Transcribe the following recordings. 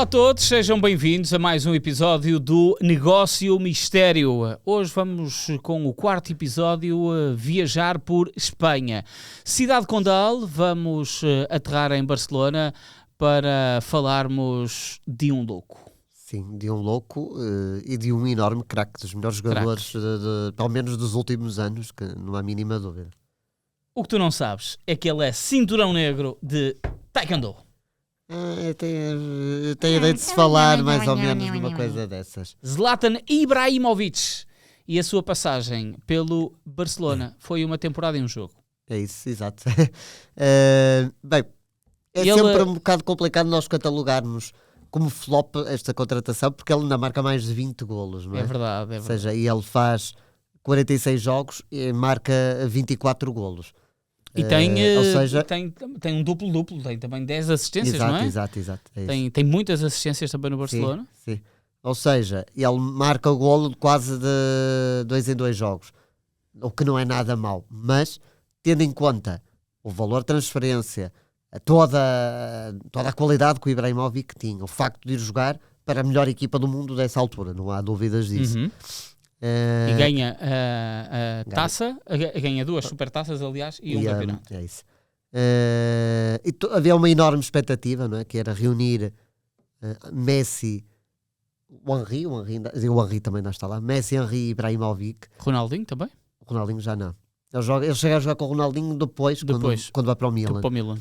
Olá a todos, sejam bem-vindos a mais um episódio do Negócio Mistério. Hoje vamos com o quarto episódio viajar por Espanha. Cidade Condal, vamos aterrar em Barcelona para falarmos de um louco. Sim, de um louco e de um enorme craque, dos melhores jogadores, pelo menos dos últimos anos, que não há mínima dúvida. O que tu não sabes é que ele é cinturão negro de Taekwondo. Eu tenho ideia de se falar mais ou menos de uma coisa dessas. Zlatan Ibrahimovic. E a sua passagem pelo Barcelona foi uma temporada e um jogo. É isso, exato. Bem, Ele... sempre um bocado complicado nós catalogarmos como flop esta contratação, porque ele ainda marca mais de 20 golos, não é? É verdade, é verdade. Ou seja, e ele faz 46 jogos e marca 24 golos. E tem, ou seja, tem um duplo-duplo, tem também 10 assistências, exato, não é? Exato. É Tem muitas assistências também no Barcelona. Sim. Ou seja, ele marca o golo quase de 2 em 2 jogos, o que não é nada mau, mas tendo em conta o valor de transferência, toda a qualidade que o Ibrahimovic tinha, o facto de ir jogar para a melhor equipa do mundo dessa altura, não há dúvidas disso. Uhum. E ganha a taça, ganha 2 supertaças, aliás, e um campeonato. É isso. Havia uma enorme expectativa, não é? Que era reunir Messi, o Henry também não está lá, Messi, Henry e Ibrahimovic. Ronaldinho também? O Ronaldinho já não. Ele chega a jogar com o Ronaldinho depois. Quando vai para o Milan.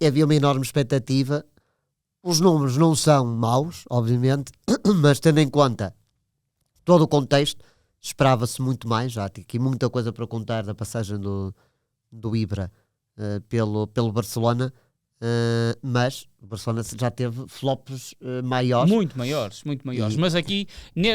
Havia uma enorme expectativa. Os números não são maus, obviamente, mas tendo em conta todo o contexto, esperava-se muito mais. Já tinha aqui muita coisa para contar da passagem do Ibra pelo Barcelona, mas o Barcelona já teve flops maiores. Muito maiores. Mas aqui,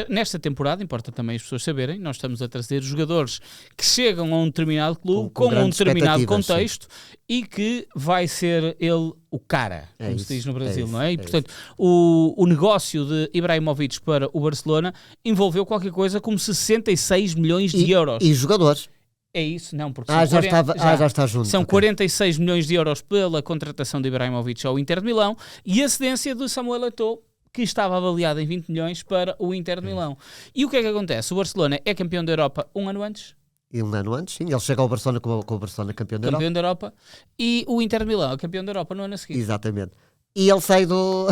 nesta temporada, importa também as pessoas saberem, nós estamos a trazer jogadores que chegam a um determinado clube, com um determinado contexto, sim, e que vai ser ele o cara, como se diz no Brasil, não é? E, portanto, o negócio de Ibrahimovic para o Barcelona envolveu qualquer coisa como 66 milhões de euros. E jogadores. É isso, não, porque já está junto. São 46 milhões de euros pela contratação de Ibrahimovic ao Inter de Milão e a cedência do Samuel Eto'o, que estava avaliado em 20 milhões para o Inter de Milão. E o que é que acontece? O Barcelona é campeão da Europa um ano antes. E um ano antes, sim. Ele chega ao Barcelona com o Barcelona campeão da Europa. E o Inter de Milão é campeão da Europa no ano a seguir. Exatamente. E ele sai do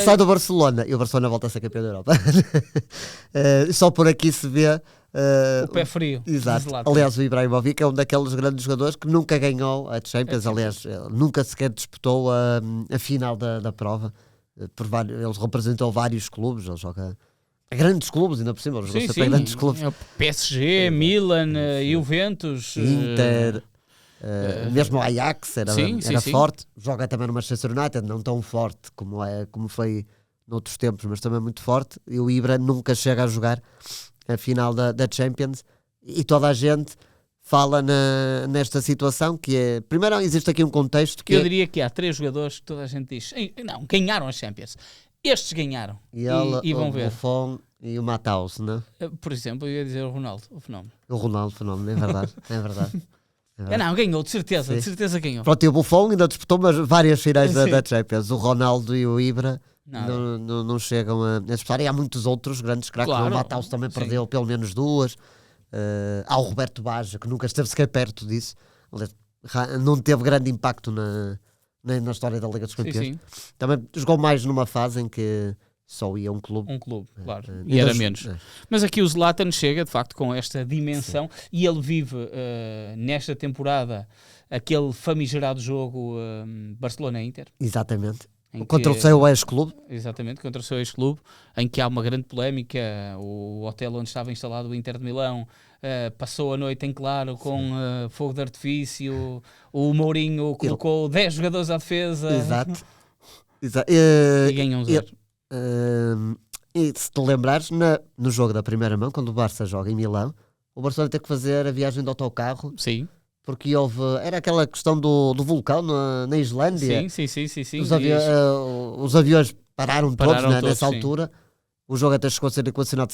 sai do Barcelona e o Barcelona volta a ser campeão da Europa. Só por aqui se vê o pé frio. Exato. Aliás, o Ibrahimovic é um daqueles grandes jogadores que nunca ganhou a Champions. Aliás, nunca sequer disputou a final da prova. Ele representou vários clubes. Ele joga a grandes clubes, ainda por cima. Ele jogou sempre grandes clubes. PSG, Milan, Juventus, Inter. Mesmo o Ajax era forte. Joga também no Manchester United, não tão forte como foi noutros tempos, mas também muito forte. E o Ibra nunca chega a jogar a final da Champions, e toda a gente fala nesta situação, que é, primeiro existe aqui um contexto que eu diria que há 3 jogadores que toda a gente diz, não, ganharam a Champions, estes ganharam, e vão ver. O Buffon e o Matheus, não? Por exemplo, eu ia dizer o Ronaldo, o fenómeno. O Ronaldo, fenómeno, é verdade. Não, ganhou, de certeza ganhou. Pronto, e o Buffon ainda disputou várias finais da Champions. O Ronaldo e o Ibra não chegam a disputar. E há muitos outros grandes craques. Claro, o Matheus também perdeu pelo menos 2. Há o Roberto Baggio, que nunca esteve sequer perto disso. Não teve grande impacto na história da Liga dos Campeões. Sim. Também jogou mais numa fase em que só ia um clube. Claro. E era menos. Mas aqui o Zlatan chega, de facto, com esta dimensão. Sim. E ele vive, nesta temporada, aquele famigerado jogo Barcelona-Inter. Exatamente. Contra o seu ex-clube. Exatamente, contra o seu ex-clube, em que há uma grande polémica. O hotel onde estava instalado o Inter de Milão passou a noite em claro com fogo de artifício. O Mourinho colocou 10 jogadores à defesa. Exato. E ganham 0. E se te lembrares, no jogo da primeira mão, quando o Barça joga em Milão, o Barcelona teve que fazer a viagem de autocarro. Sim. Porque era aquela questão do vulcão na Islândia. Sim. Os aviões pararam todos nessa altura. O jogo até chegou a ser equacionado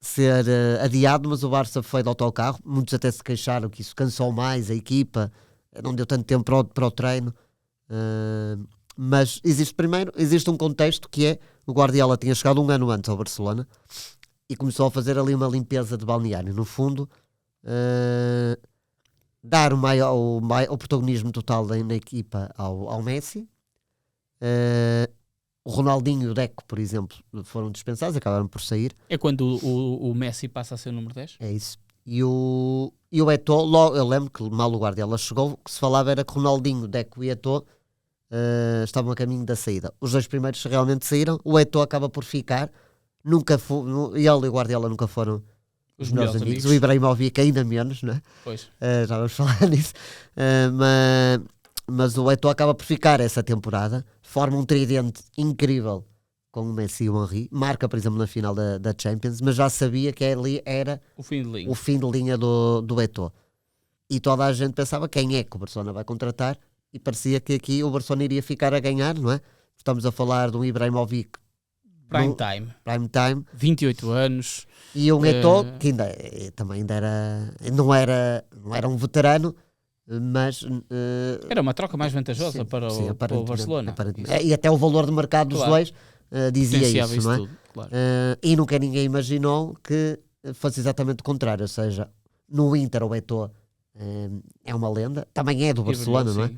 ser adiado, mas o Barça foi de autocarro. Muitos até se queixaram que isso cansou mais a equipa, não deu tanto tempo para o treino. Mas existe um contexto que é, o Guardiola tinha chegado um ano antes ao Barcelona e começou a fazer ali uma limpeza de balneário. No fundo, dar o protagonismo total na equipa ao Messi. O Ronaldinho e o Deco, por exemplo, foram dispensados, acabaram por sair. É quando o Messi passa a ser o número 10? É isso. E o Eto'o, logo, eu lembro que mal o Guardiola chegou, o que se falava era que Ronaldinho, Deco e Eto'o estavam a caminho da saída. Os dois primeiros realmente saíram, o Eto'o acaba por ficar, ele e o Guardiola nunca foram os melhores amigos. O Ibrahimovic ainda menos, não é? Pois. Já vamos falar nisso. Mas o Eto'o acaba por ficar essa temporada, forma um tridente incrível com o Messi e o Henry, marca, por exemplo, na final da Champions, mas já sabia que ali era o fim de linha do Eto'o. E toda a gente pensava quem é que o Barcelona vai contratar, e parecia que aqui o Barcelona iria ficar a ganhar, não é? Estamos a falar de um Ibrahimovic Prime time, 28 anos. E um Eto'o que também não era um veterano, mas era uma troca mais vantajosa para o Barcelona. E até o valor de mercado dos dois dizia isso, não é? Tudo, claro. E nunca ninguém imaginou que fosse exatamente o contrário, ou seja, no Inter o Eto'o é uma lenda, também é do Barcelona, não é?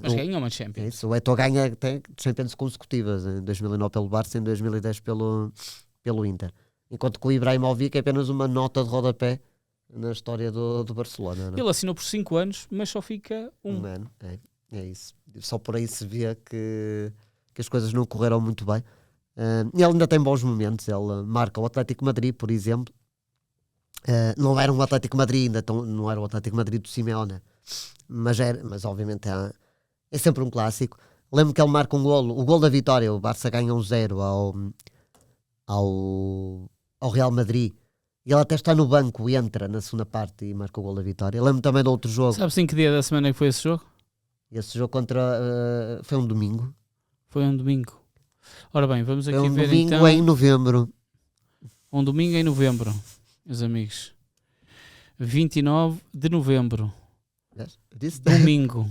Mas ganhou uma Champions. Isso, o Eto'o ganha até Champions consecutivas, em 2009 pelo Barça, em 2010 pelo Inter. Enquanto que o Ibrahimovic é apenas uma nota de rodapé na história do Barcelona. Não? Ele assinou por 5 anos, mas só fica um ano. É isso. Só por aí se vê que as coisas não correram muito bem. Ele ainda tem bons momentos. Ele marca o Atlético Madrid, por exemplo. Não era um Atlético Madrid, não era o Atlético Madrid do Simeone, mas obviamente é sempre um clássico. Lembro que ele marca um golo, o golo da vitória. O Barça ganha 1-0 ao Real Madrid. E ele até está no banco, entra na segunda parte e marca o golo da vitória. Lembro também de outro jogo. Sabes em que dia da semana que foi esse jogo? Esse jogo foi um domingo. Foi um domingo. Ora bem, vamos aqui ver então. Um domingo em novembro. Um domingo em novembro, meus amigos. 29 de novembro. Domingo.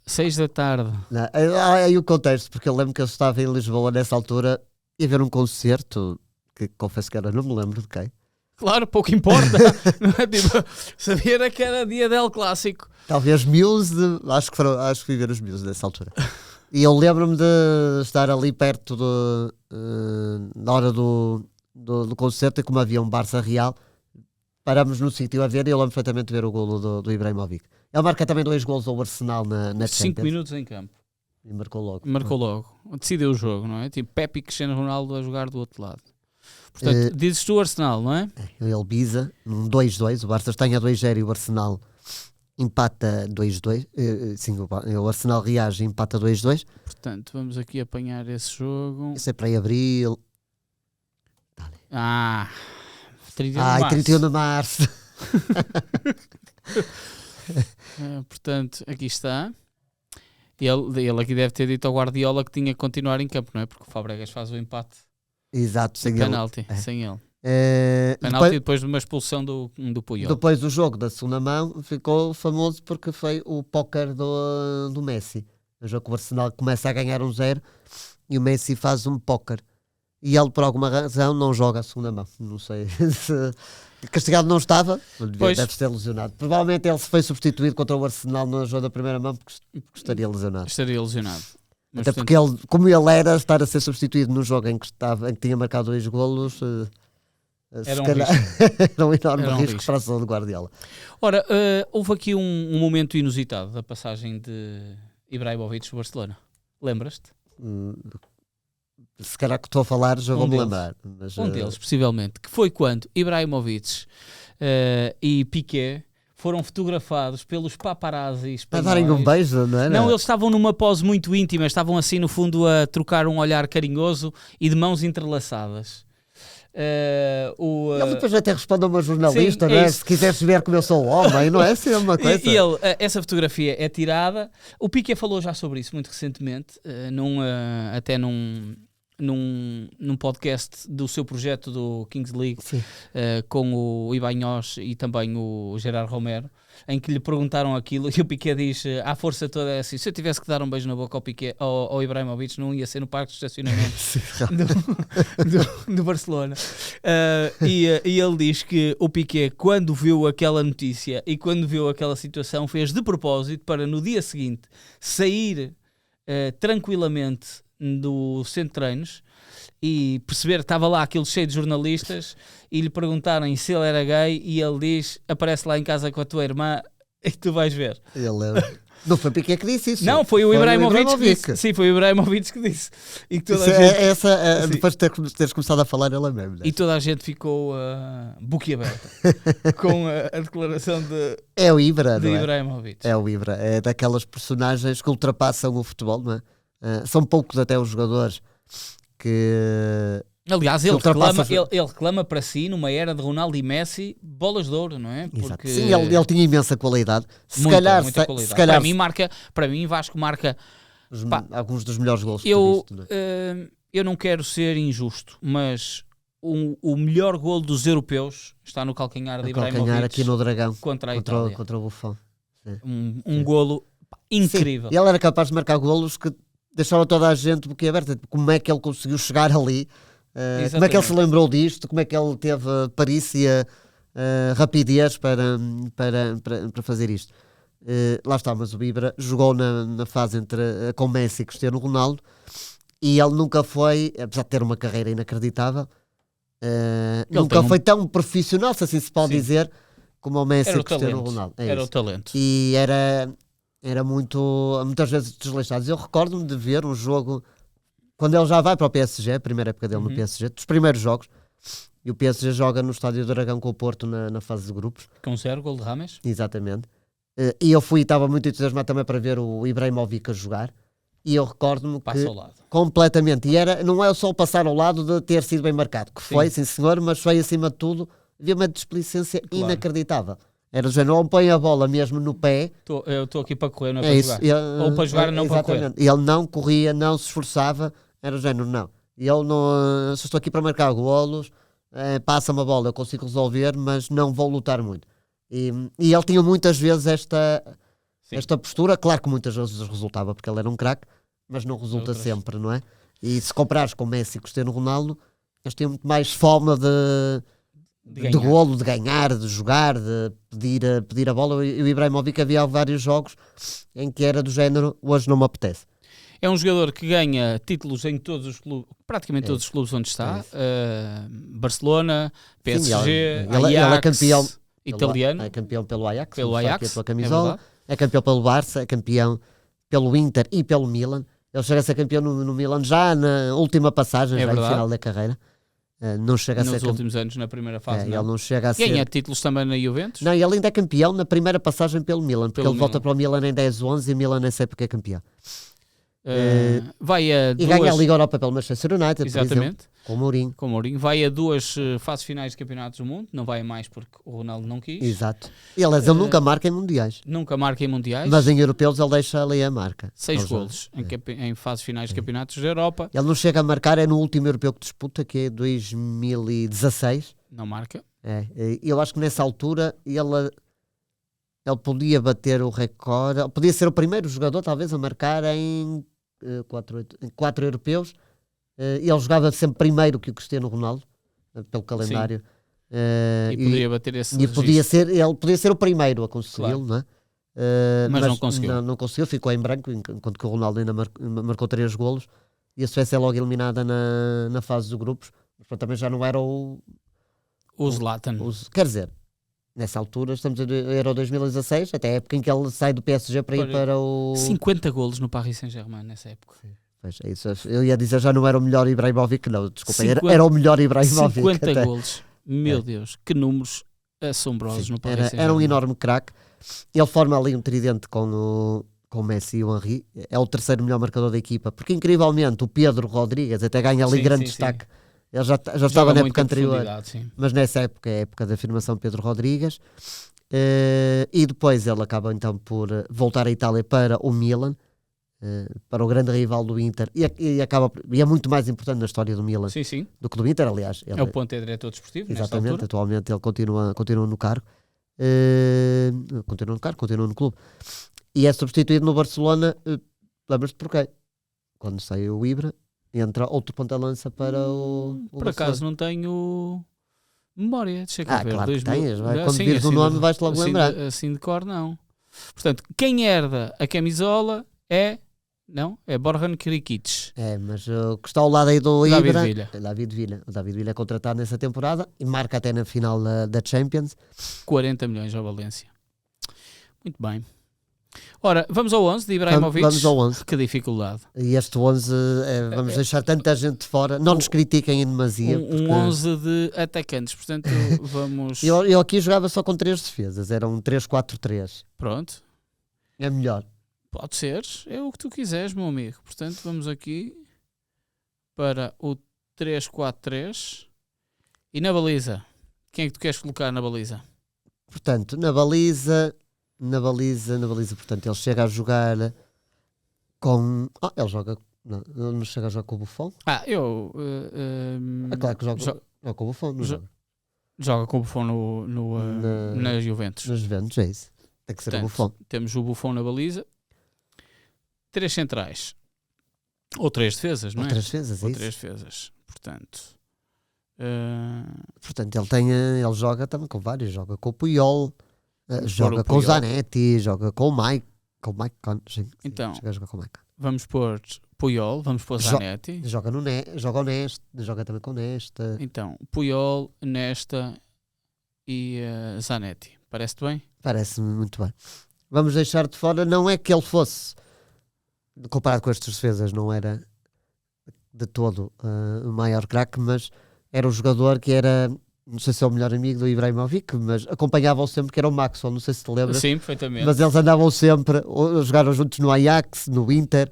6 da tarde. Aí o contexto, porque eu lembro que eu estava em Lisboa nessa altura e a ver um concerto que confesso que era, não me lembro de quem. Claro, pouco importa. Não é? Tipo, sabia que era dia del clássico. Talvez Muse, acho que fui ver os Muse nessa altura. E eu lembro-me de estar ali perto da hora do concerto, e como havia um Barça Real, parámos no sítio a ver e eu lembro perfeitamente de ver o golo do Ibrahimovic. Ele marca também 2 golos ao Arsenal na Champions. 5 minutos em campo. E marcou logo. Decidiu o jogo, não é? Tipo Pepe e Cristiano Ronaldo a jogar do outro lado. Portanto, dizes tu Arsenal, não é? Ele bisa, 2-2, o Barça está a 2-0 e o Arsenal empata 2-2. Sim, o Arsenal reage e empata 2-2. Portanto, vamos aqui apanhar esse jogo. Isso é para aí abril. 31 de março. Portanto, aqui está. Ele aqui deve ter dito ao Guardiola que tinha que continuar em campo, não é? Porque o Fabregas faz o empate. Exato, sem penalti, ele. Sem ele. Penalti depois de uma expulsão do Puyol. Depois do jogo da segunda mão ficou famoso porque foi o póquer do Messi. O jogo que o Arsenal começa a ganhar 1-0 e o Messi faz um póquer. E ele, por alguma razão, não joga a segunda mão. Não sei se castigado não estava, deve ser lesionado. Provavelmente ele se foi substituído contra o Arsenal no jogo da primeira mão porque estaria lesionado. Mas, até porque ele, como ele era, estar a ser substituído no jogo em que tinha marcado 2 golos, era um enorme risco para a saúde de Guardiola. Ora, houve aqui um momento inusitado da passagem de Ibrahimovic do Barcelona. Lembras-te? Se calhar que estou a falar já vou-me lembrar. Mas, deles, possivelmente, que foi quando Ibrahimovic e Piqué foram fotografados pelos paparazzi espanhóis. A darem um beijo, não é? Não, eles estavam numa pose muito íntima, estavam assim no fundo a trocar um olhar carinhoso e de mãos entrelaçadas. Ele depois até responde a uma jornalista, sim, não é? Se quiseres ver como eu sou homem, não é? Assim, é uma coisa. E essa fotografia é tirada. O Piqué falou já sobre isso muito recentemente, até num podcast do seu projeto do Kings League, com o Ibanhoz e também o Gerard Romero, em que lhe perguntaram aquilo e o Piqué diz, à força toda, é assim, se eu tivesse que dar um beijo na boca ao Piqué, ao Ibrahimovic, não ia ser no parque de estacionamento do Barcelona. E ele diz que o Piqué, quando viu aquela notícia e quando viu aquela situação, fez de propósito para no dia seguinte sair tranquilamente do centro de treinos e perceber que estava lá aquilo cheio de jornalistas e lhe perguntarem se ele era gay e ele diz, aparece lá em casa com a tua irmã e tu vais ver. Não foi o Piqué que disse isso. Não, foi o Ibrahimovic que disse. Sim, foi o Ibrahimovic que disse. E que toda a gente... depois de teres começado a falar ela mesmo. E toda a gente ficou boquiaberta com a declaração de é o Ibra, de Ibrahimovic. É o Ibra, é daquelas personagens que ultrapassam o futebol, não é? São poucos até os jogadores que... Aliás, ele reclama para si, numa era de Ronaldo e Messi, bolas de ouro, não é? Porque... Sim, ele tinha imensa qualidade. Muita qualidade. Para mim, Vasco marca alguns dos melhores gols. Eu não quero ser injusto, mas o melhor gol dos europeus está no calcanhar de Ibrahimovic aqui no Dragão contra a Itália. Contra o Buffon. Um golo incrível. Sim. Ele era capaz de marcar golos que deixaram toda a gente boquiaberta. Como é que ele conseguiu chegar ali? Como é que ele se lembrou disto? Como é que ele teve perícia, rapidez para fazer isto? Lá está, mas o Ibra jogou na fase com Messi e Cristiano Ronaldo e ele nunca foi, apesar de ter uma carreira inacreditável, nunca foi tão profissional, se assim se pode dizer, como o Messi e Cristiano Ronaldo. Era o talento. E era muitas vezes desleixado. Eu recordo-me de ver um jogo quando ele já vai para o PSG, a primeira época dele no PSG, dos primeiros jogos, e o PSG joga no Estádio do Dragão com o Porto na fase de grupos. Com 0, gol de Rames. Exatamente. E eu estava muito entusiasmado também para ver o Ibrahimovic a jogar, e eu recordo-me que ao lado. Completamente, e não é só passar ao lado de ter sido bem marcado, que foi, sim senhor, mas foi acima de tudo, havia uma displicência inacreditável. Era o género, ou põe a bola mesmo no pé. Eu estou aqui para correr, não é para jogar. Ou para jogar, não para correr. Ele não corria, não se esforçava. Era o género, não. E ele não. Se estou aqui para marcar golos, passa-me a bola, eu consigo resolver, mas não vou lutar muito. E ele tinha muitas vezes esta postura. Claro que muitas vezes resultava, porque ele era um craque, mas não resulta sempre, não é? E se comparares com Messi e Cristiano Ronaldo, eles têm muito mais fome de golo, de ganhar, de jogar, de pedir a bola. E o Ibrahimovic havia vários jogos em que era do género, hoje não me apetece. É um jogador que ganha títulos em todos os clubes, praticamente todos os clubes onde está. Barcelona, PSG, Ajax, ele é campeão italiano. É campeão pelo Ajax, pela camisola. É campeão pelo Barça, é campeão pelo Inter e pelo Milan. Ele chega a ser campeão no Milan já na última passagem, já no final da carreira. Não chega a ser nos últimos anos, na primeira fase. Ele não chega a ser... Ganha títulos também na Juventus? Não, ele ainda é campeão na primeira passagem pelo Milan, porque ele volta para o Milan em 10-11 e o Milan nessa época é campeão. E ganha a Liga Europa pelo Manchester United, exatamente, por exemplo, com o Mourinho. Vai a 2 fases finais de campeonatos do mundo, não vai a mais porque o Ronaldo não quis. Exato. E aliás, ele nunca marca em mundiais. Nunca marca em mundiais. Mas em europeus ele deixa ali a marca. 6 golos em fases finais de campeonatos da Europa. Ele não chega a marcar, é no último europeu que disputa, que é 2016. Não marca. Eu acho que nessa altura ele podia bater o recorde, podia ser o primeiro jogador talvez a marcar em 4 europeus. Ele jogava sempre primeiro que o Cristiano Ronaldo, pelo calendário. E podia bater esse registro. Ele podia ser o primeiro a consegui-lo, não é? Mas não conseguiu. Não conseguiu, ficou em branco, enquanto que o Ronaldo ainda marcou 3 golos. E a Suécia é logo eliminada na fase de grupos. Mas também já não era o Zlatan. Quer dizer, nessa altura, estamos a Euro 2016, até a época em que ele sai do PSG para ir para o... 50 golos no Paris Saint-Germain nessa época. Pois é isso. Eu ia dizer, já não era o melhor Ibrahimovic, não, desculpa, era o melhor Ibrahimovic. 50 golos, meu Deus, que números assombrosos no Paris Saint-Germain. Era um enorme craque. Ele forma ali um tridente com o Messi e o Henry. É o terceiro melhor marcador da equipa, porque incrivelmente o Pedro Rodrigues até ganha ali grande destaque. Ele já estava na época anterior, mas nessa época é a época da afirmação de Pedro Rodrigues. E depois ele acaba então por voltar à Itália para o Milan, para o grande rival do Inter, e é muito mais importante na história do Milan do que do Inter, aliás. É o ponto, é diretor desportivo. Exatamente, atualmente ele continua no cargo. Continua no cargo, continua no clube. E é substituído no Barcelona, lembras-te porquê? Quando sai o Ibra, entra outro ponta-lança para o por acaso não tenho memória, deixa eu ver. Claro que tens, quando vires o nome vais-te logo lembrar. Assim de cor não. Portanto, quem herda a camisola é Borjan Krikic. Mas o que está ao lado aí do Ibra, David Villa. O David Villa é contratado nessa temporada e marca até na final da Champions. 40 milhões ao Valência. Muito bem. Ora, vamos ao 11 de Ibrahimovic. Vamos ao 11. Que dificuldade. E este 11, vamos deixar tanta gente fora. Não nos critiquem em demasia. Um 11 de atacantes, portanto vamos... Eu aqui jogava só com 3 defesas. Era um 3-4-3. Pronto. É melhor. Pode ser. É o que tu quiseres, meu amigo. Portanto, vamos aqui para o 3-4-3. E na baliza? Quem é que tu queres colocar na baliza? Portanto, na baliza, portanto, ele chega a jogar com... ele joga... Não, ele não chega a jogar com o Buffon? Claro que joga com o Buffon, não joga? Joga com o Buffon na Juventus. Na Juventus, é isso. Tem que ser o Buffon. Temos o Buffon na baliza. 3 centrais. Ou 3 defesas, não é? Ou 3 defesas, Ou 3 defesas. Portanto, ele joga também com vários. Joga com o Puyol, joga com o Zanetti, joga com o Mike. Com o Mike sim, então, chega a jogar com o Mike. Vamos pôr Puyol, vamos pôr Zanetti. Joga o Nesta, joga também com o Nesta. Então, Puyol, Nesta e Zanetti. Parece-te bem? Parece-me muito bem. Vamos deixar de fora, não é que ele fosse, comparado com estes defesas, não era de todo o maior craque, mas era um jogador que era, não sei se é o melhor amigo do Ibrahimovic, mas acompanhavam sempre, que era o Maxwell, não sei se te lembras. Sim, perfeitamente. Mas eles andavam sempre, jogaram juntos no Ajax, no Inter,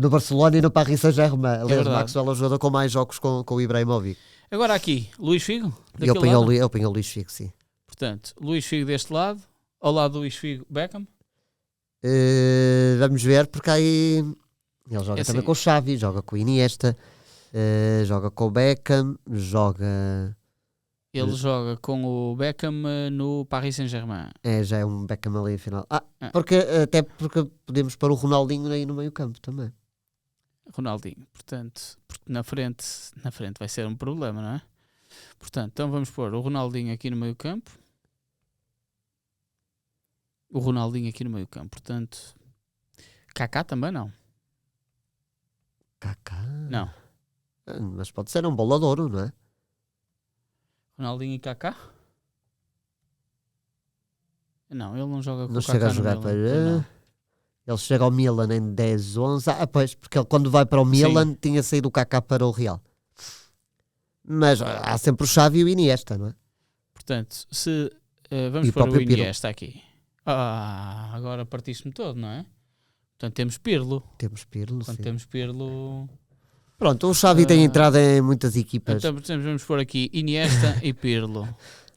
no Barcelona e no Paris Saint-Germain. Aliás, o Maxwell é o jogador com mais jogos com o Ibrahimovic. Agora aqui, Luís Figo? Eu ponho o Luís Figo, sim. Portanto, Luís Figo deste lado, ao lado do Luís Figo, Beckham. Vamos ver, porque aí ele joga também com o Xavi, joga com o Iniesta, joga com o Beckham, Ele joga com o Beckham no Paris Saint-Germain. Já é um Beckham ali final. Até porque podemos pôr o Ronaldinho aí no meio campo também. Ronaldinho, portanto, porque na frente vai ser um problema, não é? Portanto, então vamos pôr o Ronaldinho aqui no meio campo. Portanto, Kaká também não. Kaká? Não. Mas pode ser um bolador, não é? Ronaldinho e Kaká? Não, ele não joga com não o Kaká. Chega a jogar para... Ele chega ao Milan em 10, 11. Pois, porque ele quando vai para o Milan tinha saído o Kaká para o Real. Mas há sempre o Xavi e o Iniesta, não é? Portanto, se vamos pôr o Iniesta aqui. Agora partiste-me todo, não é? Portanto, temos Pirlo. Temos Pirlo... Pronto, o Xavi tem entrado em muitas equipas. Então, vamos pôr aqui Iniesta e Pirlo.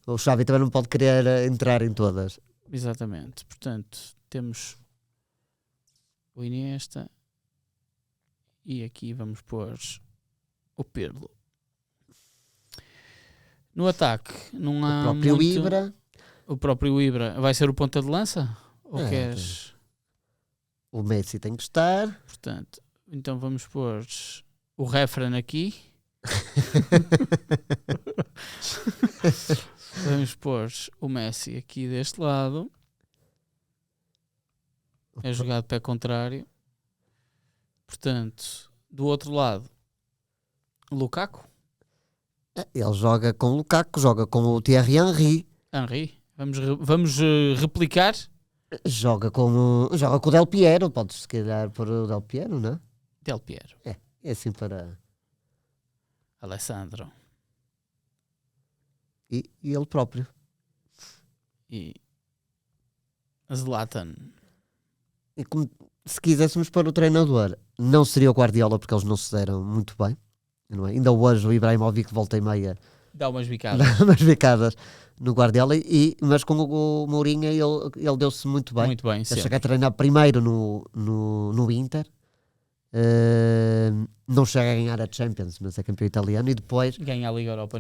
O Xavi também não pode querer entrar em todas. Exatamente. Portanto, temos o Iniesta e aqui vamos pôr o Pirlo. No ataque não há o próprio muito... Ibra. O próprio Ibra vai ser o ponta de lança? Ou queres... O Messi tem que estar. Portanto, então vamos pôr o Referen aqui. Vamos pôr o Messi aqui deste lado. É jogado pé contrário. Portanto, do outro lado, Lukaku. Ele joga com o Lukaku, joga com o Thierry Henry. Vamos replicar. Joga com o Del Piero. Podes se calhar pôr o Del Piero, não é? Del Piero. É assim para... Alessandro. E ele próprio. E Zlatan. E como, se quiséssemos pôr o treinador, não seria o Guardiola, porque eles não se deram muito bem. Não é? Ainda hoje o Ibrahimovic volta e meia dá umas bicadas. No Guardiola, mas com o Mourinho ele deu-se muito bem. Muito bem, ele chega a treinar primeiro no Inter, não chega a ganhar a Champions, mas é campeão italiano, e depois ganha a Liga Europa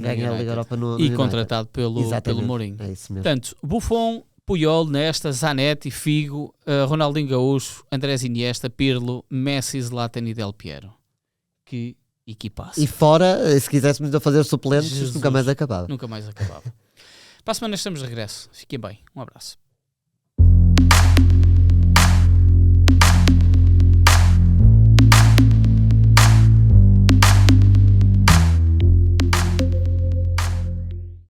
no e contratado pelo Mourinho. É isso mesmo. Portanto, Buffon, Puyol, Nesta, Zanetti, Figo, Ronaldinho Gaúcho, Andrés Iniesta, Pirlo, Messi, Zlatan e Del Piero. Que equipaça. E fora, se quiséssemos fazer suplentes, nunca mais acabava. Nunca mais acabava. Para a semana estamos de regresso. Fiquem bem. Um abraço.